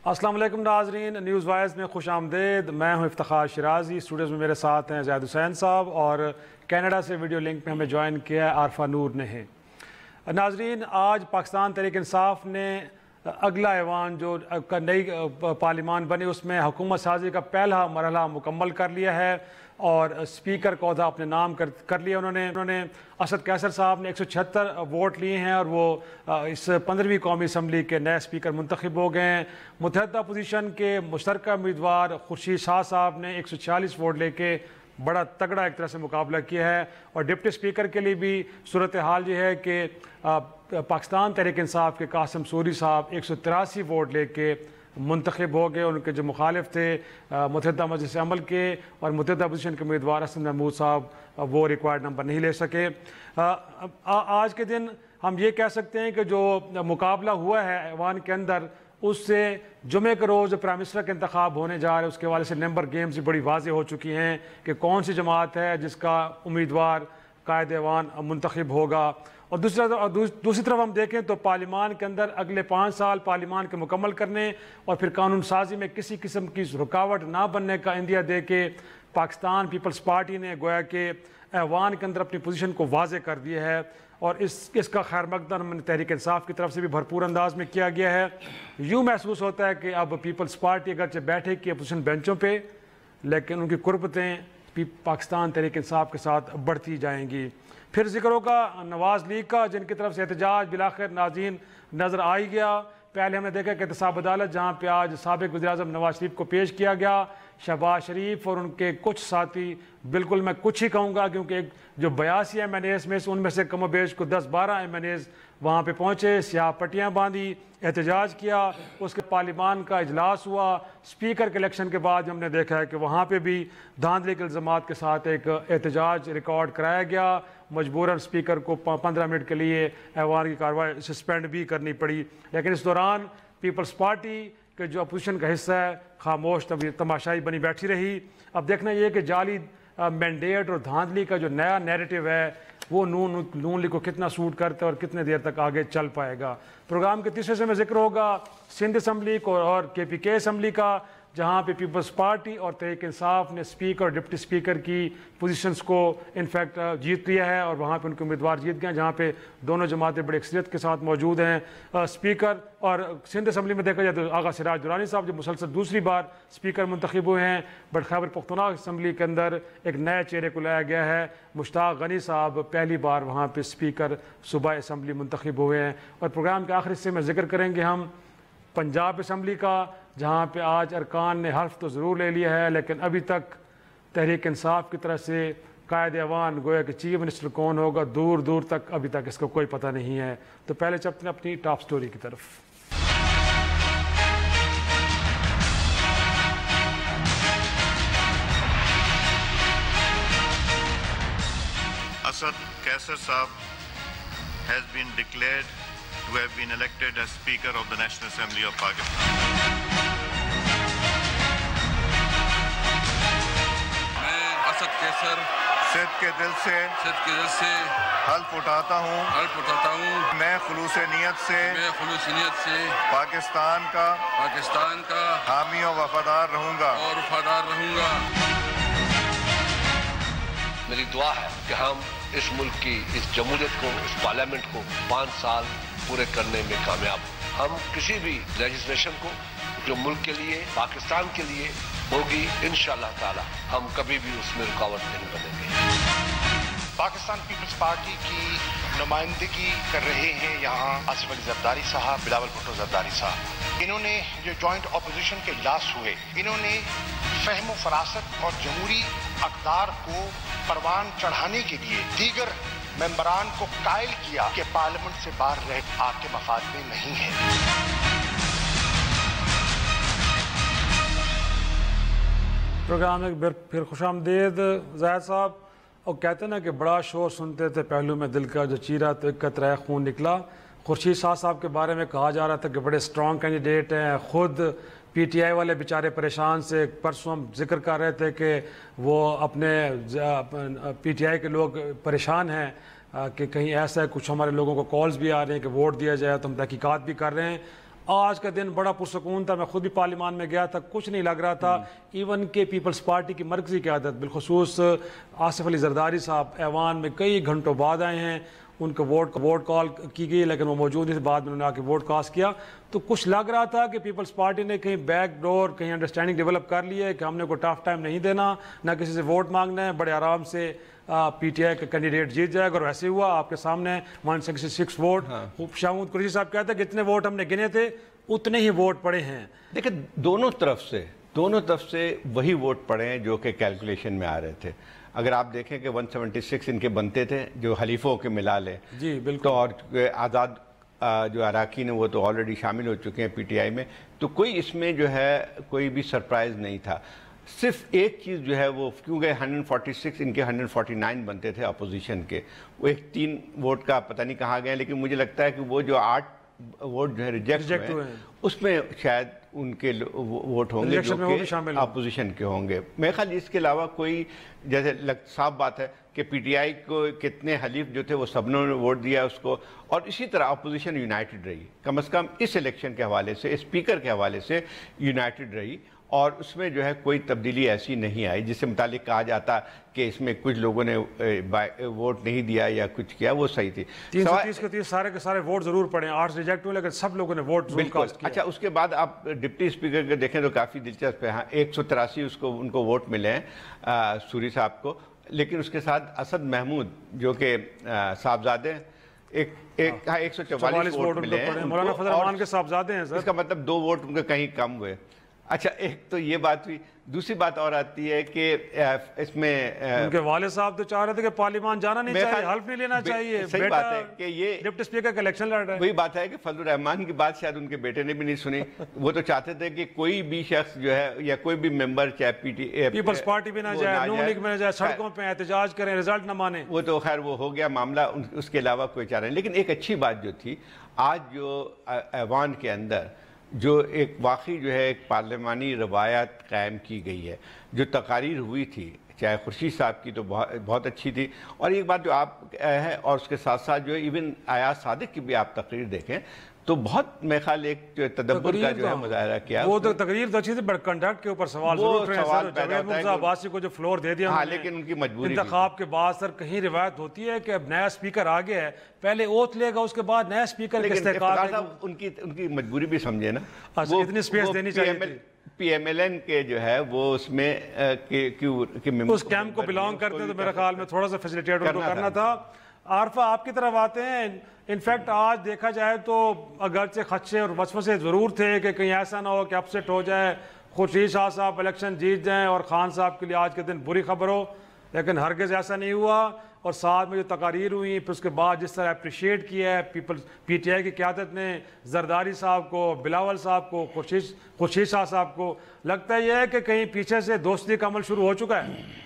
السلام علیکم ناظرین، نیوز وائز میں خوش آمدید۔ میں ہوں افتخار شرازی۔ اسٹوڈیوز میں میرے ساتھ ہیں زید حسین صاحب، اور کینیڈا سے ویڈیو لنک میں ہمیں جوائن کیا ہے عارفہ نور نے ہے۔ ناظرین، آج پاکستان تحریک انصاف نے اگلا ایوان جو نئی پارلیمان بنی اس میں حکومت سازی کا پہلا مرحلہ مکمل کر لیا ہے، اور اسپیکر کا عہدہ اپنے نام کر لیا انہوں نے اسد قیصر صاحب نے 176 ووٹ لیے ہیں، اور وہ اس 15ویں قومی اسمبلی کے نئے اسپیکر منتخب ہو گئے ہیں۔ متحدہ اپوزیشن کے مشترکہ امیدوار خورشید شاہ صاحب نے 146 ووٹ لے کے بڑا تگڑا ایک طرح سے مقابلہ کیا ہے، اور ڈپٹی اسپیکر کے لیے بھی صورتحال یہ ہے کہ پاکستان تحریک انصاف کے قاسم سوری صاحب 183 ووٹ لے کے منتخب ہو گئے۔ ان کے جو مخالف تھے متحدہ مجلس عمل کے اور متحدہ اپوزیشن کے امیدوار حسن محمود صاحب، وہ ریکوائرڈ نمبر نہیں لے سکے۔ آج کے دن ہم یہ کہہ سکتے ہیں کہ جو مقابلہ ہوا ہے ایوان کے اندر، اس سے جمعے کے روز پرائم منسٹر کے انتخاب ہونے جا رہے ہیں، اس کے حوالے سے نمبر گیمز بھی بڑی واضح ہو چکی ہیں کہ کون سی جماعت ہے جس کا امیدوار قائد ایوان منتخب ہوگا۔ اور دوسری طرف ہم دیکھیں تو پارلیمان کے اندر اگلے 5 سال پارلیمان کے مکمل کرنے اور پھر قانون سازی میں کسی قسم کی رکاوٹ نہ بننے کا عندیہ دے کے پاکستان پیپلز پارٹی نے گویا کہ ایوان کے اندر اپنی پوزیشن کو واضح کر دیا ہے، اور اس کا خیر مقدم تحریک انصاف کی طرف سے بھی بھرپور انداز میں کیا گیا ہے۔ یوں محسوس ہوتا ہے کہ اب پیپلز پارٹی اگرچہ بیٹھے کی اپوزیشن بینچوں پہ، لیکن ان کی قربتیں پاکستان تحریک انصاف کے ساتھ بڑھتی جائیں گی۔ پھر ذکر ہوگا نواز لیگ کا، جن کی طرف سے احتجاج بالآخر ناظرین نظر آئی گیا۔ پہلے ہم نے دیکھا کہ احتساب عدالت، جہاں پہ آج سابق وزیراعظم نواز شریف کو پیش کیا گیا، شہباز شریف اور ان کے کچھ ساتھی، بالکل میں کچھ ہی کہوں گا کیونکہ جو 82 MNAs میں سے ان میں سے کم و بیش کو 10-12 MNAs وہاں پہ پہنچے، سیاہ پٹیاں باندھی، احتجاج کیا۔ اس کے پارلیمان کا اجلاس ہوا۔ اسپیکر کے الیکشن کے بعد ہم نے دیکھا ہے کہ وہاں پہ بھی دھاندلی کے الزامات کے ساتھ ایک احتجاج ریکارڈ کرایا گیا۔ مجبوراً اسپیکر کو 15 منٹ کے لیے ایوان کی کارروائی سسپینڈ بھی کرنی پڑی، لیکن اس دوران پیپلز پارٹی کہ جو اپوزیشن کا حصہ ہے خاموش تماشائی بنی بیٹھی رہی۔ اب دیکھنا یہ کہ جعلی مینڈیٹ اور دھاندلی کا جو نیا نیریٹو ہے وہ نون لیگ کو کتنا سوٹ کرتا ہے اور کتنے دیر تک آگے چل پائے گا۔ پروگرام کے تیسرے حصے میں ذکر ہوگا سندھ اسمبلی کو اور KPK اسمبلی کا، جہاں پہ پیپلز پارٹی اور تحریک انصاف نے اسپیکر اور ڈپٹی اسپیکر کی پوزیشنز کو انفیکٹ جیت لیا ہے، اور وہاں پہ ان کے امیدوار جیت گئے، جہاں پہ دونوں جماعتیں بڑی اکثریت کے ساتھ موجود ہیں۔ اسپیکر اور سندھ اسمبلی میں دیکھا جائے تو آغا سراج درانی صاحب جو مسلسل دوسری بار اسپیکر منتخب ہوئے ہیں، بٹ خیبر پختونخوا اسمبلی کے اندر ایک نئے چہرے کو لایا گیا ہے۔ مشتاق غنی صاحب پہلی بار وہاں پہ اسپیکر صوبائی اسمبلی منتخب ہوئے ہیں۔ اور پروگرام کے آخری حصے میں ذکر کریں گے ہم پنجاب اسمبلی کا، جہاں پہ آج ارکان نے حلف تو ضرور لے لیا ہے، لیکن ابھی تک تحریک انصاف کی طرف سے قائد ایوان گویا کہ چیف منسٹر کون ہوگا دور دور تک ابھی تک اس کا کوئی پتہ نہیں ہے۔ تو پہلے چلتے ہیں اپنی ٹاپ سٹوری کی طرف۔ Asad Kaisar Saab has been declared to have been elected as Speaker of the National Assembly of Pakistan. میں اسد قیصر صدق کے دل سے حلف اٹھاتا ہوں میں خلوص نیت سے پاکستان کا حامی و وفادار رہوں گا میری دعا ہے کہ ہم اس ملک کی اس جمہوریت کو، اس پارلیمنٹ کو 5 سال پورے کرنے میں کامیاب ہوں۔ ہم کسی بھی لیجسلیشن کو جو ملک کے لیے، پاکستان کے لیے ہوگی، انشاءاللہ تعالی ہم کبھی بھی اس میں رکاوٹ نہیں بنیں گے۔ پاکستان پیپلز پارٹی کی نمائندگی کر رہے ہیں یہاں آصف علی زرداری صاحب، بلاول بھٹو زرداری صاحب۔ انہوں نے جو جوائنٹ اپوزیشن کے اجلاس ہوئے، انہوں نے فہم و فراست اور جمہوری اقدار کو پروان چڑھانے کے لیے دیگر ممبران کو قائل کیا کہ پارلیمنٹ سے باہر رہ آپ کے مفاد میں نہیں ہے۔ پروگرام میں پھر خوش آمدید زاہد صاحب۔ اور کہتے ہیں نا کہ بڑا شور سنتے تھے پہلو میں دل کا جو چیرا تو ایک قطرہ خون نکلا۔ خورشید شاہ صاحب کے بارے میں کہا جا رہا تھا کہ بڑے سٹرونگ کینڈیڈیٹ ہیں، خود PTI والے بیچارے پریشان سے، پرسوں ہم ذکر کر رہے تھے کہ وہ اپنے PTI کے لوگ پریشان ہیں کہ کہیں ایسا ہے، کچھ ہمارے لوگوں کو کالز بھی آ رہے ہیں کہ ووٹ دیا جائے، تو ہم تحقیقات بھی کر رہے ہیں۔ آج کا دن بڑا پرسکون تھا. میں خود بھی پارلیمان میں گیا تھا, کچھ نہیں لگ رہا تھا. ایون کہ پیپلز پارٹی کی مرکزی قیادت بالخصوص آصف علی زرداری صاحب ایوان میں کئی گھنٹوں بعد آئے ہیں. ان کو ووٹ کال کی گئی لیکن وہ موجود نہیں تھے, بعد میں انہوں نے آ کے ووٹ کاسٹ کیا. تو کچھ لگ رہا تھا کہ پیپلز پارٹی نے کہیں بیک ڈور, کہیں انڈرسٹینڈنگ ڈیولپ کر لی ہے کہ ہم نے کوئی ٹف ٹائم نہیں دینا, نہ کسی سے ووٹ مانگنا ہے, بڑے آرام سے پی ٹی آئی کا کینڈیڈیٹ جیت جائے گا. اور ویسے ہوا آپ کے سامنے 166 ووٹ. شاہمود قریشی صاحب کہتے ہیں کہ جتنے ووٹ ہم نے گنے تھے اتنے ہی ووٹ پڑے ہیں. دیکھیں دونوں طرف سے وہی ووٹ پڑے ہیں جو کہ کیلکولیشن میں آ رہے تھے. اگر آپ دیکھیں کہ 176 ان کے بنتے تھے جو حلیفوں کے ملا لے, جی بالکل, تو اور آزاد جو اراکین ہیں وہ تو آلریڈی شامل ہو چکے ہیں پی ٹی آئی میں, تو کوئی اس میں جو ہے کوئی بھی سرپرائز نہیں تھا. صرف ایک چیز جو ہے وہ کیونکہ 146 ان کے 149 بنتے تھے اپوزیشن کے, وہ ایک 3 ووٹ کا پتہ نہیں کہاں گئے, لیکن مجھے لگتا ہے کہ وہ جو 8 ووٹ جو ہے ریجیکٹ ہوئے ہیں اس میں شاید ان کے ووٹ ہوں گے جو کہ اپوزیشن کے ہوں گے. میرے خیال اس کے علاوہ کوئی جیسے صاف بات ہے کہ پی ٹی آئی کو کتنے حلیف جو تھے وہ سب نے ووٹ دیا اس کو, اور اسی طرح اپوزیشن یونائٹڈ رہی, کم از کم اس الیکشن کے حوالے سے, اسپیکر کے حوالے سے یونائٹڈ رہی, اور اس میں جو ہے کوئی تبدیلی ایسی نہیں آئی جس سے متعلق کہا جاتا کہ اس میں کچھ لوگوں نے ووٹ نہیں دیا یا کچھ کیا, وہ صحیح تھی. 330 کے 30 سارے کے سارے ووٹ ضرور پڑے ہیں, 8 ریجیکٹ ہوئے لیکن سب لوگوں نے ووٹ ضرور کاسٹ کیا. اچھا, اس کے بعد آپ ڈپٹی اسپیکر کے دیکھیں تو کافی دلچسپ ہے. 183 ان کو ووٹ ملے ہیں سوری صاحب کو, لیکن اس کے ساتھ اسد محمود جو کہ صاحبزادے 144 ووٹ ملے ہیں. مولانا فضل الرحمان کے صاحبزادے ہیں سر. اس کا مطلب 2 ووٹ ان کے کہیں کم ہوئے. اچھا, ایک تو یہ بات ہوئی. دوسری بات اور آتی ہے کہ اس میں ان کے والد صاحب تو چاہ رہے تھے کہ پارلیمان جانا نہیں چاہیے, حلف نہیں لینا چاہیے. صحیح بات ہے کہ یہ ڈپٹی اسپیکر کا الیکشن لڑ رہا ہے. وہی بات ہے کہ فضل الرحمان کی بات شاید ان کے بیٹے نے بھی نہیں سنی. وہ تو چاہتے تھے کہ کوئی بھی شخص جو ہے یا کوئی بھی ممبر چاہے پیپلز پارٹی بھی نہ جائے, نون لیگ میں نہ جائے, سڑکوں پہ احتجاج کریں, رزلٹ نہ مانے. وہ تو خیر وہ ہو گیا معاملہ, اس کے علاوہ کوئی چارہ نہیں. لیکن ایک اچھی بات جو تھی آج جو ایوان کے اندر جو ایک واقعی جو ہے ایک پارلیمانی روایت قائم کی گئی ہے, جو تقاریر ہوئی تھی چاہے خورشید صاحب کی تو بہت اچھی تھی. اور ایک بات جو آپ ہے, اور اس کے ساتھ ساتھ جو ایون ایاز صادق کی بھی آپ تقریر دیکھیں تو بہت میرے خیال ایک جو تدبر کا جو ہے مظاہرہ کیا. وہ تو تقریر تو اچھی تھی, بٹ کنڈکٹ کے اوپر سوال ضرور اٹھ رہے ہیں سر. جاوید مرزا عباسی کو جو فلور دے دیا, ہاں, لیکن ان کی مجبوری انتخاب کے بعد سر کہیں روایت ہوتی ہے کہ اب نیا اسپیکر آ گیا ہے, پہلے اوتھ لے گا, اس کے بعد نیا اسپیکر کے استحقاق. ان کی مجبوری بھی سمجھے نا, اتنی سپیس دینی چاہیے. پی ایم ایل این کے جو ہے وہ اس میں اس کیمپ کو بلانگ کرتے تو میرے خیال میں تھوڑا سا فیسیلیٹیٹ ان کو کرنا تھا. عارفہ آپ کی طرف آتے ہیں. انفیکٹ آج دیکھا جائے تو اگرچہ خدشے اور وسوسے ضرور تھے کہ کہیں ایسا نہ ہو کہ اپسیٹ ہو جائے, خورشید شاہ صاحب الیکشن جیت جائیں اور خان صاحب کے لیے آج کے دن بری خبر ہو, لیکن ہرگز ایسا نہیں ہوا. اور ساتھ میں جو تقاریر ہوئی, پھر اس کے بعد جس طرح اپریشیٹ کیا ہے پی ٹی آئی کی قیادت نے زرداری صاحب کو, بلاول صاحب کو, خورشید شاہ صاحب کو, لگتا یہ ہے کہ کہیں پیچھے سے دوستی کا عمل شروع ہو چکا ہے.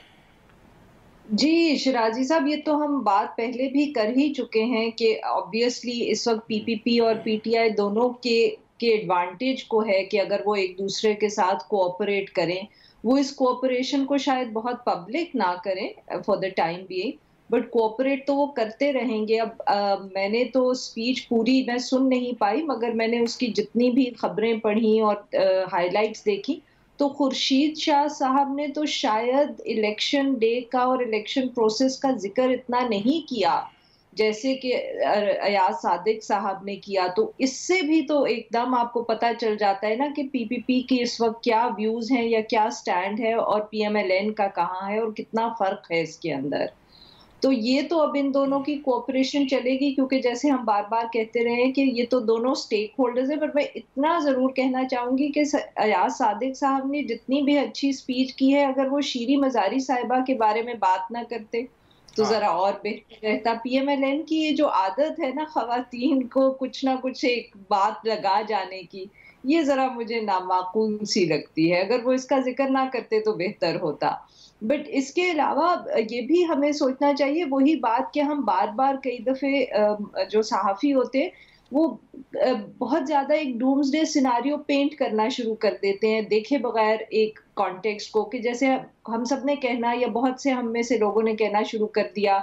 جی شرازی صاحب, یہ تو ہم بات پہلے بھی کر ہی چکے ہیں کہ obviously اس وقت پی پی پی اور پی ٹی آئی دونوں کے ایڈوانٹیج کو ہے کہ اگر وہ ایک دوسرے کے ساتھ کوآپریٹ کریں, وہ اس کوآپریشن کو شاید بہت پبلک نہ کریں for the time being, but cooperate تو وہ کرتے رہیں گے. اب میں نے تو اسپیچ پوری میں سن نہیں پائی, مگر میں نے اس کی جتنی بھی خبریں پڑھی اور ہائی لائٹس دیکھی تو خورشید شاہ صاحب نے تو شاید الیکشن ڈے کا اور الیکشن پروسیس کا ذکر اتنا نہیں کیا جیسے کہ ایاز صادق صاحب نے کیا. تو اس سے بھی تو ایک دم آپ کو پتہ چل جاتا ہے نا کہ پی پی پی کی اس وقت کیا ویوز ہیں یا کیا سٹینڈ ہے, اور پی ایم ایل این کا کہاں ہے, اور کتنا فرق ہے اس کے اندر. تو یہ تو اب ان دونوں کی کوآپریشن چلے گی, کیونکہ جیسے ہم بار بار کہتے رہے ہیں کہ یہ تو دونوں سٹیک ہولڈرز ہیں. بٹ میں اتنا ضرور کہنا چاہوں گی کہ ایاز صادق صاحب نے جتنی بھی اچھی سپیچ کی ہے, اگر وہ شیریں مزاری صاحبہ کے بارے میں بات نہ کرتے تو ذرا اور بہتر رہتا. پی ایم ایل این کی یہ جو عادت ہے نا خواتین کو کچھ نہ کچھ ایک بات لگا جانے کی, یہ ذرا مجھے نامعقول سی لگتی ہے. اگر وہ اس کا ذکر نہ کرتے تو بہتر ہوتا. بٹ اس کے علاوہ یہ بھی ہمیں سوچنا چاہیے, وہی بات کہ ہم بار بار کئی دفعے جو صحافی ہوتے وہ بہت زیادہ ایک ڈومز ڈے سیناریو پینٹ کرنا شروع کر دیتے ہیں دیکھے بغیر ایک کانٹیکسٹ کو, کہ جیسے ہم سب نے کہنا یا بہت سے ہم میں سے لوگوں نے کہنا شروع کر دیا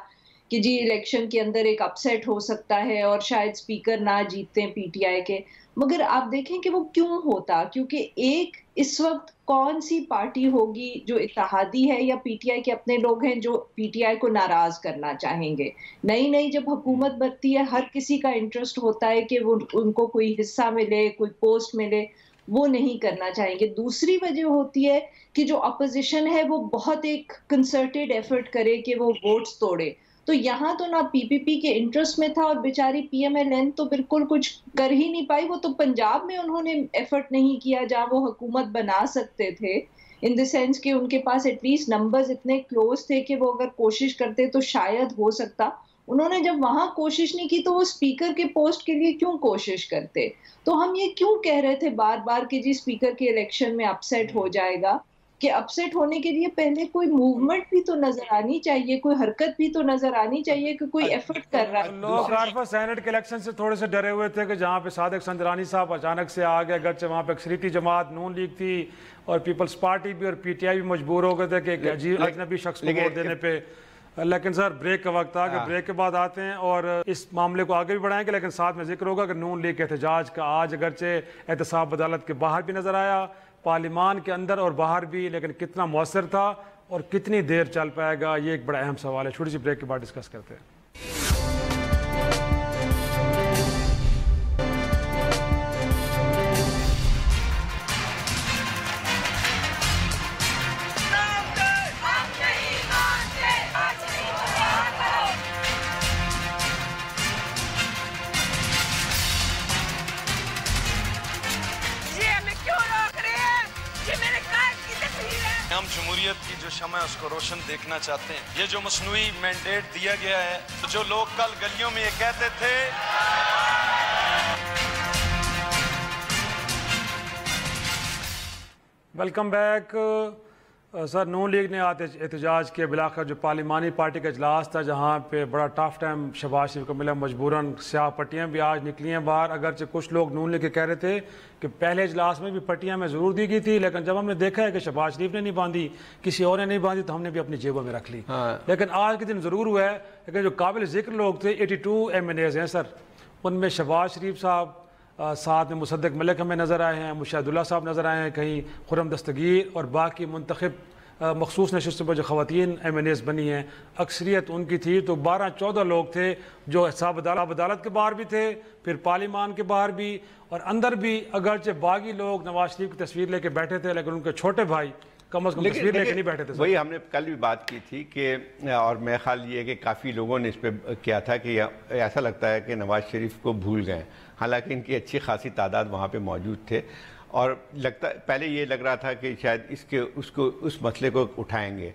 کہ جی الیکشن کے اندر ایک اپسیٹ ہو سکتا ہے اور شاید سپیکر نہ جیتتے ہیں پی ٹی آئی کے، مگر آپ دیکھیں کہ وہ کیوں ہوتا، کیونکہ ایک اس وقت کون سی پارٹی ہوگی جو اتحادی ہے یا پی ٹی آئی کے اپنے لوگ ہیں جو پی ٹی آئی کو ناراض کرنا چاہیں گے؟ نئی جب حکومت بنتی ہے ہر کسی کا انٹرسٹ ہوتا ہے کہ وہ ان کو کوئی حصہ ملے، کوئی پوسٹ ملے، وہ نہیں کرنا چاہیں گے۔ دوسری وجہ ہوتی ہے کہ جو اپوزیشن ہے وہ بہت ایک کنسرٹیڈ ایفرٹ کرے کہ وہ ووٹس توڑے، تو یہاں تو نہ پی پی پی کے انٹرسٹ میں تھا اور بیچاری پی ایم ایل این تو بالکل کچھ کر ہی نہیں پائی۔ وہ تو پنجاب میں انہوں نے ایفرٹ نہیں کیا جہاں وہ حکومت بنا سکتے تھے، ان دی سینس کہ ان کے پاس ایٹ لیسٹ نمبرز اتنے کلوز تھے کہ وہ اگر کوشش کرتے تو شاید ہو سکتا۔ انہوں نے جب وہاں کوشش نہیں کی تو وہ اسپیکر کے پوسٹ کے لیے کیوں کوشش کرتے؟ تو ہم یہ کیوں کہہ رہے تھے بار بار کہ جی اسپیکر کے الیکشن میں اپسیٹ ہو جائے گا، کہ اپسیٹ ہونے کے لیے پہلے کوئی موومنٹ بھی تو نظر آنی چاہیے، کوئی حرکت بھی تو نظر آنی چاہیے کہ کوئی ایفرٹ کر رہا ہے۔ لوگ عارفہ سینٹ کے الیکشن سے تھوڑے سے ڈرے ہوئے تھے کہ جہاں پہ صادق سنجرانی صاحب اچانک سے آ گئے، اگرچہ وہاں پہ اکثریتی جماعت نون لیگ تھی اور پیپلز پارٹی بھی اور پی ٹی آئی بھی مجبور ہو گئے تھے کہ ایک عجیب اجنبی شخص کو ووٹ دینے پہ، لیکن سر بریک کا وقت آ کہ بریک کے بعد آتے ہیں اور اس معاملے کو آگے بھی بڑھائیں گے، لیکن ساتھ میں ذکر ہوگا کہ نون لیگ کے احتجاج کا آج اگرچہ احتساب عدالت کے باہر بھی نظر آیا، پارلیمان کے اندر اور باہر بھی، لیکن کتنا مؤثر تھا اور کتنی دیر چل پائے گا یہ ایک بڑا اہم سوال ہے۔ چھوٹی سی بریک کے بعد ڈسکس کرتے ہیں۔ ہم جمہوریت کی جو شمع ہے اس کو روشن دیکھنا چاہتے ہیں۔ یہ جو مصنوعی مینڈیٹ دیا گیا ہے، جو لوگ کل گلیوں میں یہ کہتے تھے ویلکم بیک۔ سر نون لیگ نے احتجاج کیا بلاخر جو پارلیمانی پارٹی کا اجلاس تھا جہاں پہ بڑا ٹف ٹائم شہباز شریف کو ملا، مجبوراً سیاہ پٹیاں بھی آج نکلی ہیں باہر، اگرچہ کچھ لوگ نون لیگ کے کہہ رہے تھے کہ پہلے اجلاس میں بھی پٹیاں میں ضرور دی گئی تھی، لیکن جب ہم نے دیکھا ہے کہ شہباز شریف نے نہیں باندھی، کسی اور نے نہیں باندھی، تو ہم نے بھی اپنی جیبوں میں رکھ لی۔ لیکن آج کے دن ضرور ہوا ہے، لیکن جو قابل ذکر لوگ تھے 82 ایم این ایز ہیں سر، ان میں شہباز شریف صاحب، ساتھ میں مصدق ملک ہمیں نظر آئے ہیں، مشاہد اللہ صاحب نظر آئے ہیں، کہیں خرم دستگیر اور باقی منتخب مخصوص نشستوں پر جو خواتین ایم این ایز بنی ہیں اکثریت ان کی تھی، تو 12-14 لوگ تھے جو احتساب عدالت کے باہر بھی تھے، پھر پارلیمان کے باہر بھی اور اندر بھی، اگرچہ باقی لوگ نواز شریف کی تصویر لے کے بیٹھے تھے لیکن ان کے چھوٹے بھائی کم از کم تصویر لے کے نہیں بیٹھے تھے۔ وہی ہم نے کل بھی بات کی تھی کہ، اور میرا خیال یہ کہ کافی لوگوں نے اس پہ کیا تھا کہ ایسا لگتا ہے کہ نواز شریف کو بھول گئے، حالانکہ ان کی اچھی خاصی تعداد وہاں پہ موجود تھے، اور پہلے یہ لگ رہا تھا کہ شاید اس مسئلے کو اٹھائیں گے،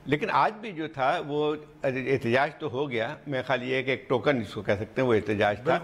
لیکن آج بھی جو تھا وہ احتجاج تو ہو گیا، میرا خیال یہ ہے کہ ایک ٹوکن اس کو کہہ سکتے ہیں وہ احتجاج تھا،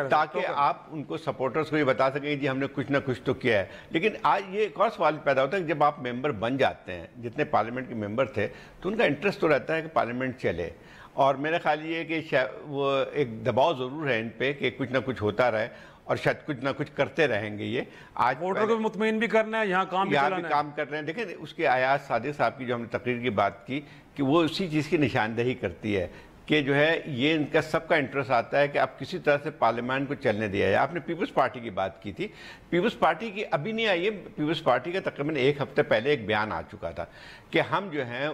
تاکہ آپ ان کو سپورٹرز کو یہ بتا سکیں جی ہم نے کچھ نہ کچھ تو کیا ہے۔ لیکن آج یہ ایک اور سوال پیدا ہوتا ہے کہ جب آپ ممبر بن جاتے ہیں، جتنے پارلیمنٹ کے ممبر تھے، تو ان کا انٹرسٹ تو رہتا ہے کہ پارلیمنٹ چلے، اور میرا خیال یہ ہے کہ وہ ایک دباؤ ضرور ہے ان پہ کہ کچھ نہ کچھ ہوتا رہے، اور شاید کچھ نہ کچھ کرتے رہیں گے۔ یہ آج ووٹر کو مطمئن بھی کرنا ہے، یہاں کام بھی کام کر رہے ہیں۔ دیکھیں اس کے ایاز صادق صاحب کی جو ہم نے تقریر کی بات کی کہ وہ اسی چیز کی نشاندہی کرتی ہے کہ جو ہے یہ ان کا سب کا انٹرسٹ آتا ہے کہ آپ کسی طرح سے پارلیمان کو چلنے دیا ہے۔ آپ نے پیپلز پارٹی کی بات کی تھی، پیپلز پارٹی کی ابھی نہیں آئی ہے، پیپلز پارٹی کا تقریباً ایک ہفتے پہلے ایک بیان آ چکا تھا کہ ہم جو ہیں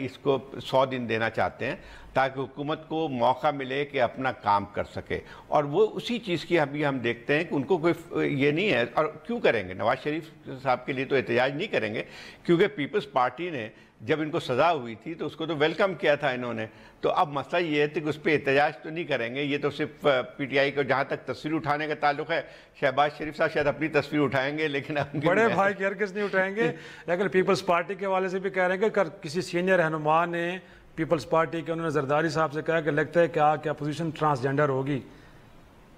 اس کو 100 دن دینا چاہتے ہیں تاکہ حکومت کو موقع ملے کہ اپنا کام کر سکے، اور وہ اسی چیز کی ابھی ہم دیکھتے ہیں کہ ان کو کوئی یہ نہیں ہے، اور کیوں کریں گے؟ نواز شریف صاحب کے لیے تو احتجاج نہیں کریں گے، کیونکہ پیپلز پارٹی نے جب ان کو سزا ہوئی تھی تو اس کو تو ویلکم کیا تھا انہوں نے، تو اب مسئلہ یہ ہے کہ اس پہ احتجاج تو نہیں کریں گے۔ یہ تو صرف پی ٹی آئی کو جہاں تک تصویر اٹھانے کا تعلق ہے، شہباز شریف صاحب شاید اپنی تصویر اٹھائیں گے، لیکن بڑے بھائی کی ہرگز نہیں اٹھائیں گے، لیکن پیپلز پارٹی کے حوالے سے بھی کہہ رہے ہیں کہ کسی سینئر رہنما نے پیپلز پارٹی کے، انہوں نے زرداری صاحب سے کہا کہ لگتا ہے کہ اپوزیشن ٹرانسجینڈر ہوگی،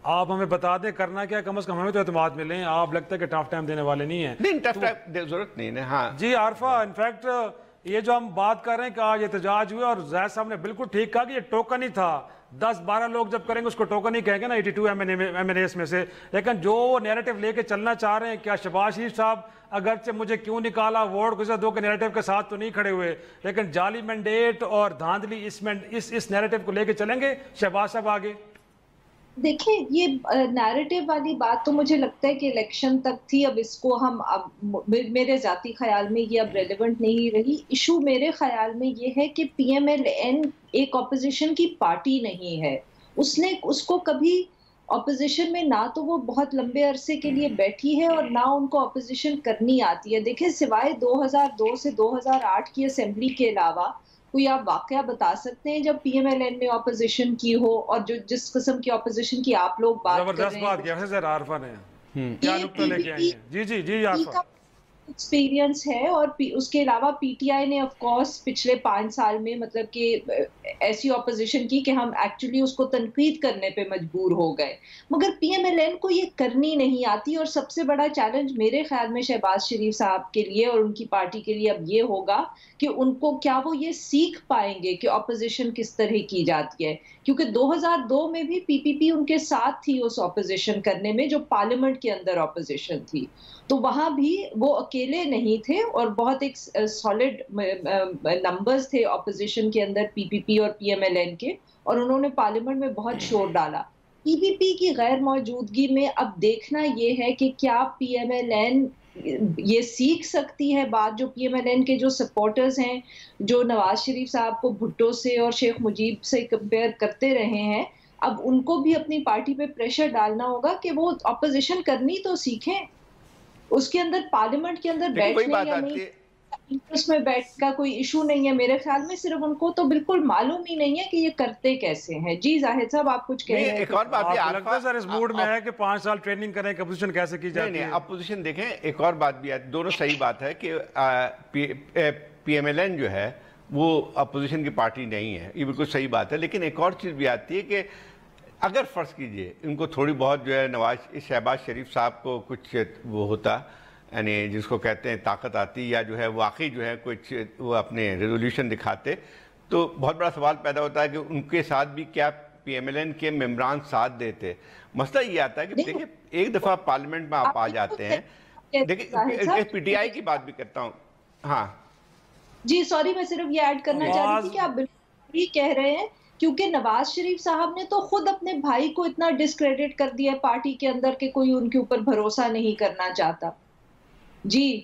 آپ ہمیں بتا دیں کرنا کیا، کم از کم ہمیں تو اعتماد ملیں، آپ لگتا ہے کہ ٹف ٹائم دینے والے نہیں ہیں۔ نہیں ٹف ٹائم ضرورت نہیں ہے۔ ہاں جی عارفہ، انفیکٹ یہ جو ہم بات کر رہے ہیں کہ آج احتجاج ہوئے، اور زاہد صاحب نے بالکل ٹھیک کہا کہ یہ ٹوکن ہی تھا. 10-12 لوگ جب کریں گے اس کو ٹوکن ہی کہیں گے نا 82 ایم این ایس میں سے. لیکن جو نیریٹو لے کے چلنا چاہ رہے ہیں، کیا شہباز شریف صاحب اگرچہ مجھے کیوں نکالا ووٹ گزر دو کے نیریٹو کے ساتھ تو نہیں کھڑے ہوئے، لیکن جعلی مینڈیٹ اور دھاندلی اس نیریٹو کو لے کے چلیں گے شہباز صاحب آگے؟ دیکھیں یہ نیریٹو والی بات تو مجھے لگتا ہے کہ الیکشن تک تھی. اب اس کو ہم میرے ذاتی خیال میں یہ اب ریلیونٹ نہیں رہی. ایشو میرے خیال میں یہ ہے کہ پی ایم ایل این ایک اپوزیشن کی پارٹی نہیں ہے. اس کو کبھی اپوزیشن میں نہ تو وہ بہت لمبے عرصے کے لیے بیٹھی ہے اور نہ ان کو اپوزیشن کرنی آتی ہے. دیکھیں سوائے 2002 سے 2008 کی اسمبلی کے علاوہ کوئی آپ واقعہ بتا سکتے ہیں جب پی ایم ایل این نے اپوزیشن کی ہو؟ اور جو جس قسم کی اپوزیشن کی آپ لوگ بات کر رہے ہیں، زبردست بات کیا ہے عارفہ نے، کیا نقطہ لے کے آئی ہیں؟ جی عارفہ ایکسپیرینس ہے. اور اس کے علاوہ پی ٹی آئی نے آف کورس پچھلے 5 سال میں مطلب کہ ایسی اپوزیشن کی کہ ہم ایکچولی اس کو تنقید کرنے پہ مجبور ہو گئے. مگر پی ایم ایل این کو یہ کرنی نہیں آتی. اور سب سے بڑا چیلنج میرے خیال میں شہباز شریف صاحب کے لیے اور ان کی پارٹی کے لیے اب یہ ہوگا کہ ان کو کیا وہ یہ سیکھ پائیں گے کہ اپوزیشن کس طرح کی جاتی ہے. کیونکہ 2002 میں بھی پی پی پی ان کے ساتھ تھی اس اپوزیشن کرنے میں جو پارلیمنٹ کے اندر اپوزیشن تھی. تو وہاں بھی وہ اکیلے نہیں تھے اور بہت ایک سالڈ نمبرز تھے اپوزیشن کے اندر پی پی پی اور پی ایم ایل این کے، اور انہوں نے پارلیمنٹ میں بہت شور ڈالا. پی پی پی کی غیر موجودگی میں اب دیکھنا یہ ہے کہ کیا پی ایم ایل این یہ سیکھ سکتی ہے بات جو پی ایم ایل این کے جو سپورٹرز ہیں جو نواز شریف صاحب کو بھٹو سے اور شیخ مجیب سے کمپیئر کرتے رہے ہیں. اب ان کو بھی اپنی پارٹی پہ پریشر ڈالنا ہوگا کہ وہ اپوزیشن کرنی تو سیکھیں. اس کے اندر پارلیمنٹ کے اندر بیٹھنے یا نہیں اس میں بیٹھ کا کوئی ایشو نہیں ہے میرے خیال میں. صرف ان کو تو بالکل معلوم ہی نہیں ہے کہ یہ کرتے کیسے ہیں. جی زاہد صاحب آپ کچھ کہہ رہے ہیں. ایک اور بات بھی لگتا ہے سر اس موڈ میں ہے کہ 5 سال ٹریننگ کریں کہ اپوزیشن کیسے کی جاتی ہے. نہیں اپوزیشن دیکھیں ایک اور بات بھی آتی، دونوں صحیح بات ہے کہ پی ایم ایل این جو ہے وہ اپوزیشن کی پارٹی نہیں ہے، یہ بالکل صحیح بات ہے. لیکن ایک اور چیز بھی آتی ہے کہ اگر فرض کیجئے ان کو تھوڑی بہت جو ہے شہباز شریف صاحب کو کچھ وہ ہوتا، یعنی جس کو کہتے ہیں طاقت آتی، یا جو ہے واقعی جو ہے کچھ وہ اپنے ریزولوشن دکھاتے، تو بہت بڑا سوال پیدا ہوتا ہے کہ ان کے ساتھ بھی کیا پی ایم ایل این کے ممبران ساتھ دیتے. مسئلہ یہ آتا ہے کہ دیکھیں ایک دفعہ پارلیمنٹ میں آپ آ جاتے ہیں. دیکھیں پی ٹی آئی کی بات بھی کرتا ہوں. ہاں جی سوری میں صرف یہ ایڈ کرنا چاہ رہی تھی کہ آپ بالکل کہہ رہے ہیں، کیونکہ نواز شریف صاحب نے تو خود اپنے بھائی کو اتنا ڈسکریڈٹ کر دیا پارٹی کے اندر کہ کوئی ان کے اوپر بھروسہ نہیں کرنا چاہتا. جی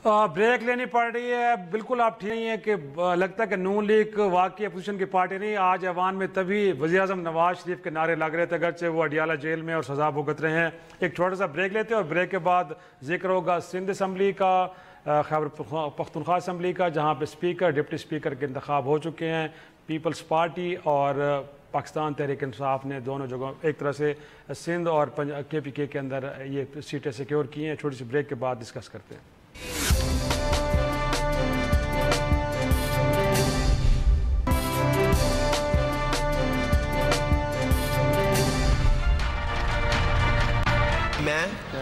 بریک لینی پڑ رہی ہے. بالکل آپ ٹھیک نہیں ہے کہ لگتا ہے کہ نون لیگ واقعی اپوزیشن کی پارٹی نہیں. آج ایوان میں تبھی وزیر اعظم نواز شریف کے نعرے لگ رہے تھے اگرچہ وہ اڈیالہ جیل میں اور سزا بھگت رہے ہیں. ایک چھوٹا سا بریک لیتے ہیں اور بریک کے بعد ذکر ہوگا سندھ اسمبلی کا، خیبر پختونخوا اسمبلی کا، جہاں پہ اسپیکر ڈپٹی اسپیکر کے انتخاب ہو چکے ہیں. پیپلز پارٹی اور پاکستان تحریک انصاف نے دونوں جگہوں ایک طرح سے سندھ اور کے پی کے اندر یہ سیٹیں سیکیور کی ہیں. چھوٹی سی بریک کے بعد ڈسکس کرتے ہیں.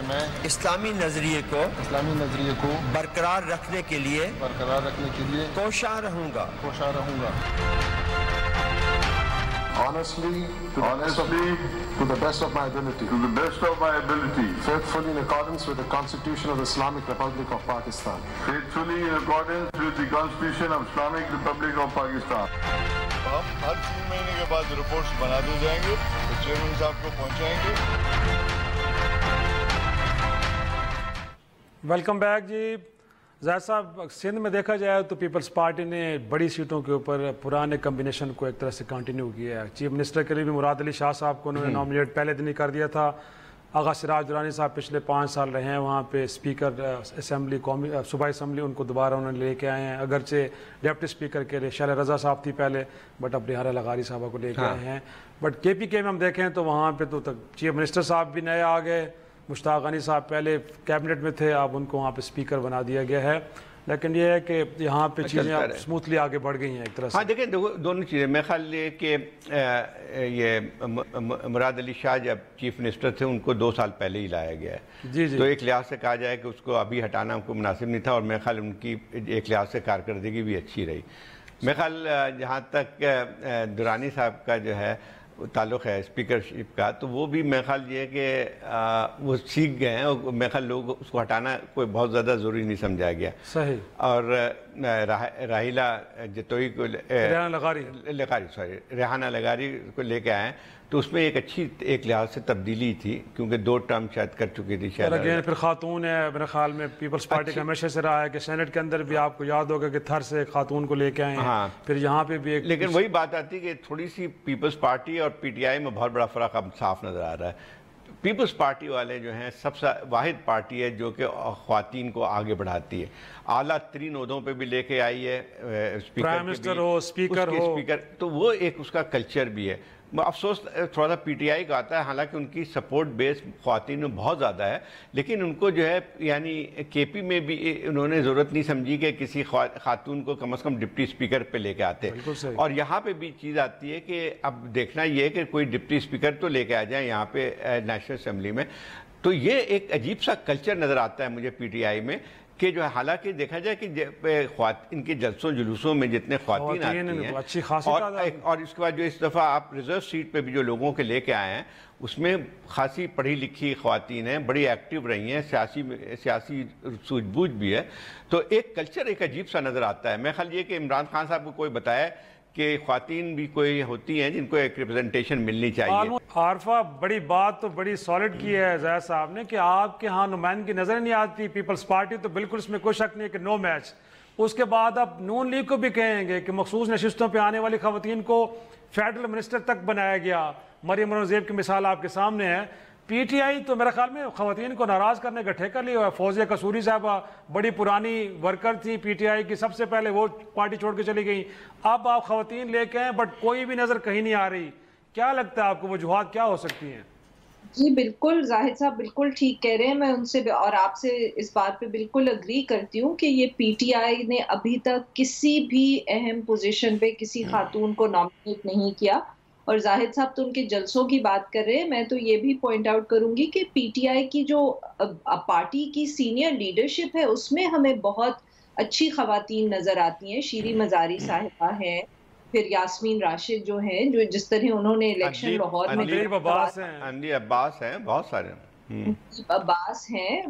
میں اسلامی نظریے کو برقرار رکھنے کے لیے کوشاں رہوں گا. Honestly, to the best of my ability, faithfully in accordance with the Constitution of the Islamic Republic of Pakistan. Faithfully in accordance with the Constitution of Islamic Republic of Pakistan. ہم ہر 3 مہینے کے بعد رپورٹس بنا دے جائیں گے تو chairman صاحب کو پہنچائیں گے. Welcome back. جی زاہد صاحب، سندھ میں دیکھا جائے تو پیپلز پارٹی نے بڑی سیٹوں کے اوپر پرانے کمبینیشن کو ایک طرح سے کنٹینیو کیا ہے. چیف منسٹر کے لیے بھی مراد علی شاہ صاحب کو انہوں نے نامنیٹ پہلے دن ہی کر دیا تھا. آغا سراج درانی صاحب پچھلے 5 سال رہے ہیں وہاں پہ اسپیکر اسمبلی صوبائی اسمبلی، ان کو دوبارہ انہوں نے لے کے آئے ہیں. اگرچہ ڈپٹی اسپیکر کے لیے شیلہ رضا صاحب تھی پہلے، بٹ اب ریحانہ لغاری صاحبہ کو لے کے آئے ہیں. بٹ کے پی کے میں ہم دیکھیں تو وہاں پہ تو چیف منسٹر صاحب بھی نئے آ گئے. مشتاق غنی صاحب پہلے کیبنٹ میں تھے، اب ان کو وہاں پہ اسپیکر بنا دیا گیا ہے. لیکن یہ ہے کہ یہاں پہ چیزیں اسموتھلی آگے بڑھ گئی ہیں ایک طرح سے. ہاں دیکھیں دونوں چیزیں، میں خیال یہ کہ یہ مراد علی شاہ جب چیف منسٹر تھے ان کو 2 سال پہلے ہی لایا گیا ہے، تو ایک لحاظ سے کہا جائے کہ اس کو ابھی ہٹانا ہم کو مناسب نہیں تھا، اور میں خیال ان کی ایک لحاظ سے کارکردگی بھی اچھی رہی. میں خیال جہاں تک درانی صاحب کا جو ہے تعلق ہے اسپیکرشپ کا، تو وہ بھی میں خیال یہ ہے کہ وہ سیکھ گئے ہیں، اور میں خیال لوگ اس کو ہٹانا کوئی بہت زیادہ ضروری نہیں سمجھا گیا. صحیح. اور راہیلہ جتوئی کو ریحانہ لغاری کو لے کے آئے تو اس میں ایک اچھی ایک لحاظ سے تبدیلی تھی، کیونکہ 2 ٹرم شاید کر چکی تھی شاید. اگین پھر خاتون ہے میرے خیال میں پیپلز پارٹی کا ہمیشہ سے رہا ہے کہ سینٹ کے اندر بھی آپ کو یاد ہوگا کہ تھر سے ایک خاتون کو لے کے آئے ہیں، پھر یہاں پہ بھی ایک. لیکن وہی بات آتی ہے کہ تھوڑی سی پیپلز پارٹی اور پی ٹی آئی میں بہت بڑا فرق اب صاف نظر آ رہا ہے. پیپلز پارٹی والے جو ہیں سب سے واحد پارٹی ہے جو کہ خواتین کو آگے بڑھاتی ہے، اعلیٰ ترین عہدوں پہ بھی لے کے آئی ہے، پرائم منسٹر ہو، اسپیکر ہو، تو وہ ایک اس کا کلچر بھی ہے. افسوس تھوڑا سا پی ٹی آئی کا آتا ہے، حالانکہ ان کی سپورٹ بیس خواتین میں بہت زیادہ ہے، لیکن ان کو جو ہے یعنی کے پی میں بھی انہوں نے ضرورت نہیں سمجھی کہ کسی خاتون کو کم از کم ڈپٹی اسپیکر پہ لے کے آتے. اور یہاں پہ بھی چیز آتی ہے کہ اب دیکھنا یہ ہے کہ کوئی ڈپٹی اسپیکر تو لے کے آ جائیں یہاں پہ نیشنل اسمبلی میں. تو یہ ایک عجیب سا کلچر نظر آتا ہے مجھے پی ٹی آئی میں، کہ جو ہے حالانکہ دیکھا جائے کہ ان کے جلسوں جلوسوں میں جتنے خواتین آتی ہیں، اور اس کے بعد جو اس دفعہ آپ ریزرو سیٹ پہ بھی جو لوگوں کے لے کے آئے ہیں اس میں خاصی پڑھی لکھی خواتین ہیں، بڑی ایکٹیو رہی ہیں، سیاسی سوجھ بوجھ بھی ہے. تو ایک کلچر ایک عجیب سا نظر آتا ہے. میں خیال یہ کہ عمران خان صاحب کو کوئی بتایا کہ خواتین بھی کوئی ہوتی ہیں جن کو ایک ریپرزنٹیشن ملنی چاہیے. عارفہ بڑی بات تو بڑی سالڈ کی ہے زید صاحب نے کہ آپ کے ہاں نمائندگی نظر نہیں آتی. پیپلز پارٹی تو بالکل اس میں کوئی شک نہیں کہ نو میچ. اس کے بعد آپ نون لیگ کو بھی کہیں گے کہ مخصوص نشستوں پہ آنے والی خواتین کو فیڈرل منسٹر تک بنایا گیا. مریم اورنگزیب کی مثال آپ کے سامنے ہے. پی ٹی آئی تو میرے خیال میں خواتین کو ناراض کرنے کا ٹھیکہ لیا ہے. فوزیہ قصوری صاحبہ بڑی پرانی ورکر تھی پی ٹی آئی کی، سب سے پہلے وہ پارٹی چھوڑ کے چلی گئی. اب آپ خواتین لے کے ہیں بٹ کوئی بھی نظر کہیں نہیں آ رہی. کیا لگتا ہے آپ کو وجوہات کیا ہو سکتی ہیں؟ جی بالکل، زاہد صاحب بالکل ٹھیک کہہ رہے ہیں. میں ان سے اور آپ سے اس بات پہ بالکل اگری کرتی ہوں کہ یہ پی ٹی آئی نے ابھی تک کسی بھی اہم پوزیشن پہ کسی خاتون کو نامنیٹ نہیں کیا. اور زاہد صاحب تو ان کے جلسوں کی بات کر رہے ہیں، میں تو یہ بھی پوائنٹ آؤٹ کروں گی کہ پی ٹی آئی کی جو پارٹی کی سینئر لیڈرشپ ہے اس میں ہمیں بہت اچھی خواتین نظر آتی ہیں. شیریں مزاری صاحبہ ہیں، پھر یاسمین راشد جو ہیں، جو جس طرح انہوں نے الیکشن لاہور میں انڈی عباس ہیں، بہت سارے عباس ہیں،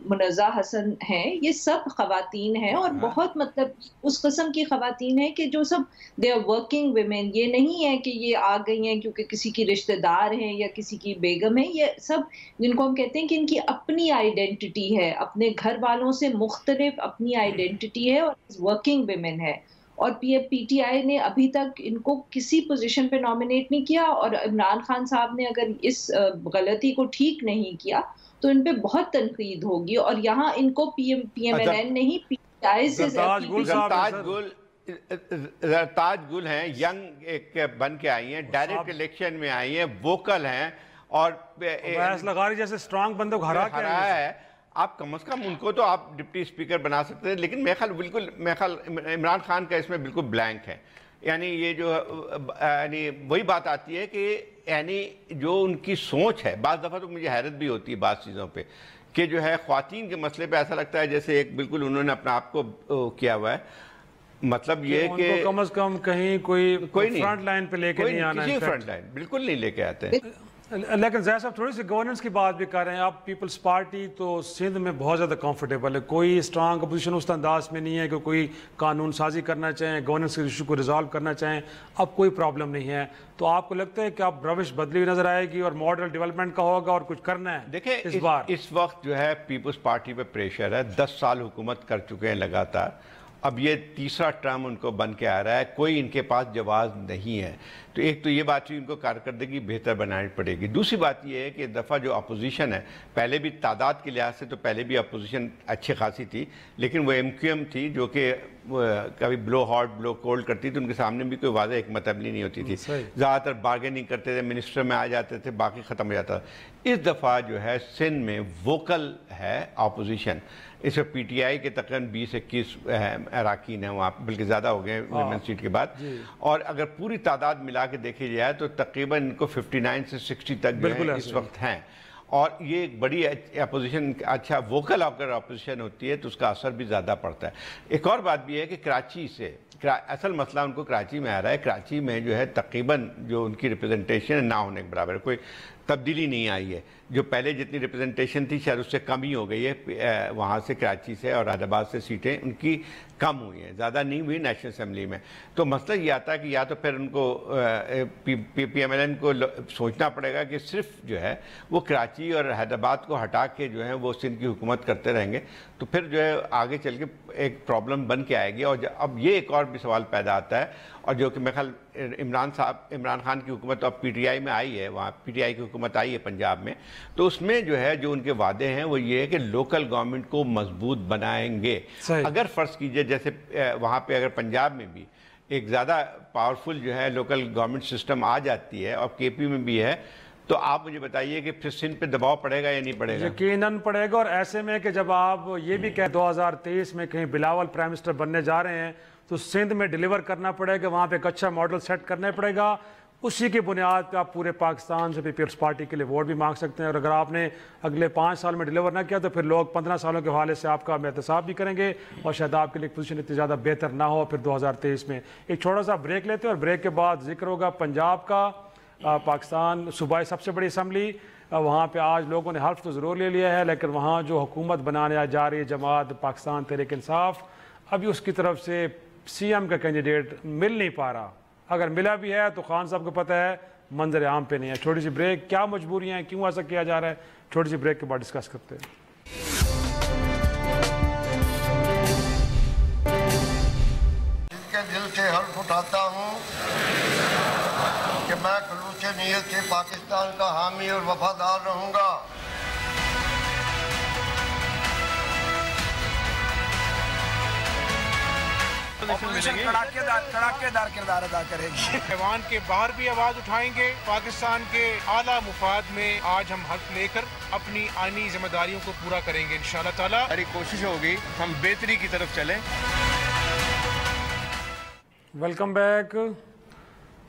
منزہ حسن ہیں، یہ سب خواتین ہیں اور بہت مطلب اس قسم کی خواتین ہیں کہ جو سب دے آر ورکنگ ویمن. یہ نہیں ہے کہ یہ آ گئی ہیں کیونکہ کسی کی رشتہ دار ہیں یا کسی کی بیگم ہے. یہ سب جن کو ہم کہتے ہیں کہ ان کی اپنی آئیڈینٹی ہے، اپنے گھر والوں سے مختلف اپنی آئیڈینٹی ہے اور ورکنگ ویمن ہے. اور پی ٹی آئی نے ابھی تک ان کو کسی پوزیشن پہ نامنیٹ نہیں کیا. اور عمران خان صاحب نے اگر اس غلطی کو ٹھیک نہیں کیا تو ان پہ بہت تنقید ہوگی. اور یہاں ان کو پی ایم ایل این نہیں، پی ٹی آئی سے زرتاج گل ہیں، ینگ ایک بن کے آئی ہیں، ڈائریکٹ الیکشن میں آئی ہیں، ووکل ہیں، اور لغاری جیسے اسٹرانگ بندوں کو ہرا ہے. آپ کم از کم ان کو تو آپ ڈپٹی اسپیکر بنا سکتے ہیں. لیکن میں خیال عمران خان کا اس میں بالکل بلینک ہے. یعنی یہ جو یعنی وہی بات آتی ہے کہ یعنی جو ان کی سوچ ہے، بعض دفعہ تو مجھے حیرت بھی ہوتی ہے بعض چیزوں پہ کہ جو ہے خواتین کے مسئلے پہ ایسا لگتا ہے جیسے ایک بالکل انہوں نے اپنا آپ کو کیا ہوا ہے. مطلب یہ کہ کم از کم کہیں کوئی فرنٹ لائن پہ لے کے نہیں آنا، کسی فرنٹ لائن بالکل نہیں لے کے آتے. لیکن زید صاحب تھوڑی سی گورننس کی بات بھی کر رہے ہیں آپ. پیپلز پارٹی تو سندھ میں بہت زیادہ کمفرٹیبل ہے، کوئی اسٹرانگ اپوزیشن اس انداز میں نہیں ہے کہ کوئی قانون سازی کرنا چاہیں، گورننس کے ایشو کو ریزالو کرنا چاہیں. اب کوئی پرابلم نہیں ہے. تو آپ کو لگتا ہے کہ اب روش بدلی ہوئی نظر آئے گی اور ماڈل ڈیولپمنٹ کا ہوگا اور کچھ کرنا ہے؟ دیکھیں اس بار اس وقت جو ہے پیپلز پارٹی پہ پریشر ہے. 10 سال حکومت کر چکے ہیں لگاتار. اب یہ تیسرا ٹرم ان کو بن کے آ رہا ہے، کوئی ان کے پاس جواز نہیں ہے. تو ایک تو یہ بات ان کو کارکردگی بہتر بنانی پڑے گی. دوسری بات یہ ہے کہ دفعہ جو اپوزیشن ہے، پہلے بھی تعداد کے لحاظ سے تو پہلے بھی اپوزیشن اچھی خاصی تھی، لیکن وہ ایم کیو ایم تھی جو کہ کبھی بلو ہاٹ بلو کولڈ کرتی تھی، ان کے سامنے بھی کوئی واضح حکمت عملی نہیں ہوتی تھی، زیادہ تر بارگیننگ کرتے تھے، منسٹر میں آ جاتے تھے، باقی ختم ہو جاتا تھا۔ اس دفعہ جو ہے سندھ میں ووکل ہے اپوزیشن، اس میں پی ٹی آئی کے تقریباً 20-21 اراکین ہیں وہاں، بلکہ زیادہ ہو گئے ویمن سیٹ کے بعد، اور اگر پوری تعداد ملا کے دیکھی جائے تو تقریباً ان کو 59 سے 60 تک جو ہے اس وقت ہیں، اور یہ ایک بڑی اپوزیشن، اچھا ووکل اگر اپوزیشن ہوتی ہے تو اس کا اثر بھی زیادہ پڑتا ہے۔ ایک اور بات بھی ہے کہ کراچی سے اصل مسئلہ ان کو کراچی میں آ رہا ہے، کراچی میں جو ہے تقریباً جو ان کی ریپرزنٹیشن نہ ہونے کے برابر ہے، کوئی تبدیلی نہیں آئی ہے، جو پہلے جتنی ریپرزنٹیشن تھی شاید اس سے کم ہی ہو گئی ہے، وہاں سے کراچی سے اور حیدرآباد سے سیٹیں ان کی کم ہوئی ہیں، زیادہ نہیں ہوئی نیشنل اسمبلی میں۔ تو مسئلہ یہ آتا ہے کہ یا تو پھر ان کو پی ایم ایل این کو سوچنا پڑے گا کہ صرف جو ہے وہ کراچی اور حیدرآباد کو ہٹا کے جو ہے وہ سندھ کی حکومت کرتے رہیں گے، تو پھر جو ہے آگے چل کے ایک پرابلم بن کے آئے گی۔ اور اب یہ ایک اور بھی سوال پیدا آتا ہے، اور جو کہ میرے خیال عمران خان کی حکومت اب پی ٹی آئی میں آئی ہے، وہاں پی ٹی آئی کی حکومت آئی ہے پنجاب میں، تو اس میں جو ہے جو ان کے وعدے ہیں وہ یہ ہے کہ لوکل گورنمنٹ کو مضبوط بنائیں گے۔ اگر فرض کیجئے جیسے وہاں پہ اگر پنجاب میں بھی ایک زیادہ پاورفل جو ہے لوکل گورنمنٹ سسٹم آ جاتی ہے، اور کے پی میں بھی ہے، تو آپ مجھے بتائیے کہ پھر سندھ پہ دباؤ پڑے گا یا نہیں پڑے گا؟ یقیناً پڑے گا، اور ایسے میں کہ جب آپ یہ بھی کہ 2023 میں کہیں بلاول پرائم منسٹر بننے جا رہے ہیں تو سندھ میں ڈیلیور کرنا پڑے گا، وہاں پہ ایک اچھا ماڈل سیٹ کرنا پڑے گا، اسی کی بنیاد پہ آپ پورے پاکستان سے پیپلز پارٹی کے لیے ووٹ بھی مانگ سکتے ہیں، اور اگر آپ نے اگلے 5 سال میں ڈیلیور نہ کیا تو پھر لوگ 15 سالوں کے حوالے سے آپ کا احتساب بھی کریں گے، اور شاید آپ کے لیے پوزیشن اتنی زیادہ بہتر نہ ہو پھر 2023 میں۔ ایک چھوٹا سا بریک لیتے ہیں، اور بریک کے بعد ذکر ہوگا پنجاب کا، پاکستان صوبائی سب سے بڑی اسمبلی، وہاں پہ آج لوگوں نے حلف تو ضرور لے لیا ہے، لیکن وہاں جو حکومت بنانے جا رہی ہے جماعت پاکستان تحریک انصاف، ابھی اس کی طرف سے سی ایم کا کینڈیڈیٹ مل نہیں پا رہا، اگر ملا بھی ہے تو خان صاحب کو پتہ ہے منظر عام پہ نہیں ہے۔ چھوٹی سی بریک، کیا مجبوریاں ہیں، کیوں ایسا کیا جا رہا ہے، چھوٹی سی بریک کے بعد ڈسکس کرتے ہیں۔ جن کے دل سے حلف اٹھاتا ہوں کہ میں خلوص نیت سے پاکستان کا حامی اور وفادار رہوں گا۔ کڑاکے دار کردار ادا کرے گی، ایوان کے باہر بھی آواز اٹھائیں گے، پاکستان کے اعلیٰ مفاد میں آج ہم حلف لے کر اپنی آئینی ذمہ داریوں کو پورا کریں گے انشاءاللہ تعالیٰ۔ ہماری کوشش ہوگی ہم بہتری کی طرف چلیں۔ Welcome back.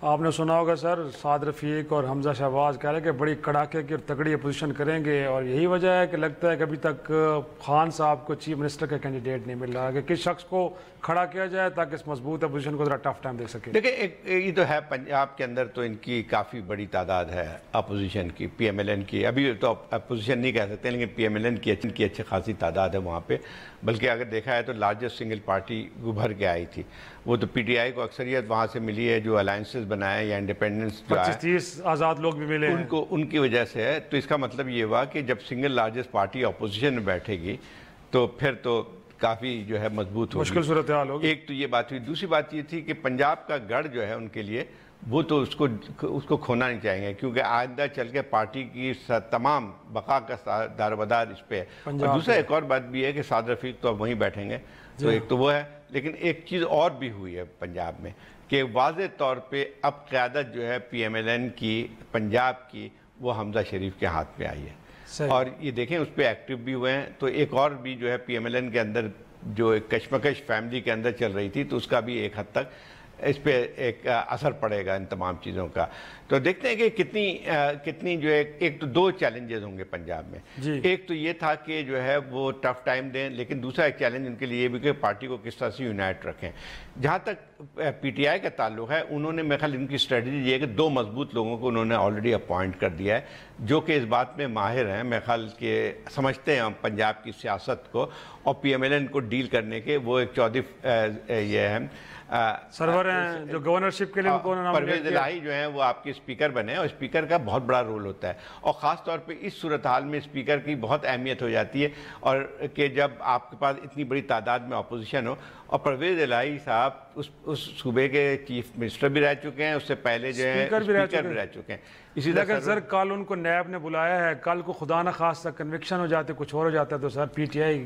آپ نے سنا ہوگا سر، سعد رفیق اور حمزہ شہباز کہہ رہے کہ بڑی کڑاکے کی اور تگڑی اپوزیشن کریں گے، اور یہی وجہ ہے کہ لگتا ہے کہ ابھی تک خان صاحب کو چیف منسٹر کا کینڈیڈیٹ نہیں مل رہا کہ کس شخص کو کھڑا کیا جائے تاکہ اس مضبوط اپوزیشن کو ذرا ٹف ٹائم دے سکے۔ دیکھیں یہ تو ہے پنجاب کے اندر تو ان کی کافی بڑی تعداد ہے اپوزیشن کی، پی ایم ایل این کی، ابھی تو اپوزیشن نہیں کہہ سکتے لیکن پی ایم ایل این کی اچھی خاصی تعداد ہے وہاں پہ، بلکہ اگر دیکھا ہے تو لارجسٹ سنگل پارٹی ابھر کے آئی تھی، وہ تو پی ٹی آئی کو اکثریت وہاں سے ملی ہے، جو الائنسز بنائے یا انڈیپینڈنس جو ہے 25-30 آزاد لوگ بھی ملے ہیں ان کی وجہ سے ہے۔ تو اس کا مطلب یہ ہوا کہ جب سنگل لارجسٹ پارٹی اپوزیشن میں بیٹھے گی تو پھر تو کافی جو ہے مضبوط ہوگی، مشکل صورتحال ہوگی۔ ایک تو یہ بات ہوئی، دوسری بات یہ تھی کہ پنجاب کا گڑھ جو ہے ان کے لیے وہ تو اس کو کھونا نہیں چاہیں گے، کیونکہ آئندہ چل کے پارٹی کی تمام بقا کا دار و مدار اس پہ ہے۔ اور دوسرا ایک اور بات بھی ہے کہ سعد رفیق تو اب وہیں بیٹھیں گے، تو ایک تو وہ ہے، لیکن ایک چیز اور بھی ہوئی ہے پنجاب میں کہ واضح طور پہ اب قیادت جو ہے پی ایم ایل این کی پنجاب کی وہ حمزہ شریف کے ہاتھ میں آئی ہے، اور یہ دیکھیں اس پہ ایکٹیو بھی ہوئے ہیں۔ تو ایک اور بھی جو ہے پی ایم ایل این کے اندر جو ایک کشمکش فیملی کے اندر چل رہی تھی، تو اس کا بھی ایک حد تک اس پہ ایک اثر پڑے گا ان تمام چیزوں کا۔ تو دیکھتے ہیں کہ کتنی جو ہے، ایک تو 2 چیلنجز ہوں گے پنجاب میں، ایک تو یہ تھا کہ جو ہے وہ ٹف ٹائم دیں، لیکن دوسرا ایک چیلنج ان کے لیے یہ بھی کہ پارٹی کو کس طرح سے یونائٹ رکھیں۔ جہاں تک پی ٹی آئی کا تعلق ہے، انہوں نے میرے خیال ان کی اسٹریٹجی یہ ہے کہ 2 مضبوط لوگوں کو انہوں نے آلریڈی اپوائنٹ کر دیا ہے، جو کہ اس بات میں ماہر ہیں، میرے خیال کہ سمجھتے ہیں ہم پنجاب کی سیاست کو اور پی ایم ایل این کو ڈیل کرنے کے۔ وہ ایک چودھری یہ ہے سرور ہیں جو گورنرشپ کے لیے پرویز الہی جو ہیں وہ آپ کے اسپیکر بنے، اور اسپیکر کا بہت بڑا رول ہوتا ہے، اور خاص طور پہ اس صورتحال میں اسپیکر کی بہت اہمیت ہو جاتی ہے، اور کہ جب آپ کے پاس اتنی بڑی تعداد میں اپوزیشن ہو۔ اور پرویز الہی صاحب اس صوبے کے چیف منسٹر بھی رہ چکے ہیں، اس سے پہلے جو ہے اسپیکر بھی رہ چکے ہیں۔ اسی طرح سر کل ان کو نیب نے بلایا ہے، کل کو خدا نہ خواستہ کنوکشن ہو جاتے، کچھ اور ہو جاتا ہے تو سر پی ٹی آئی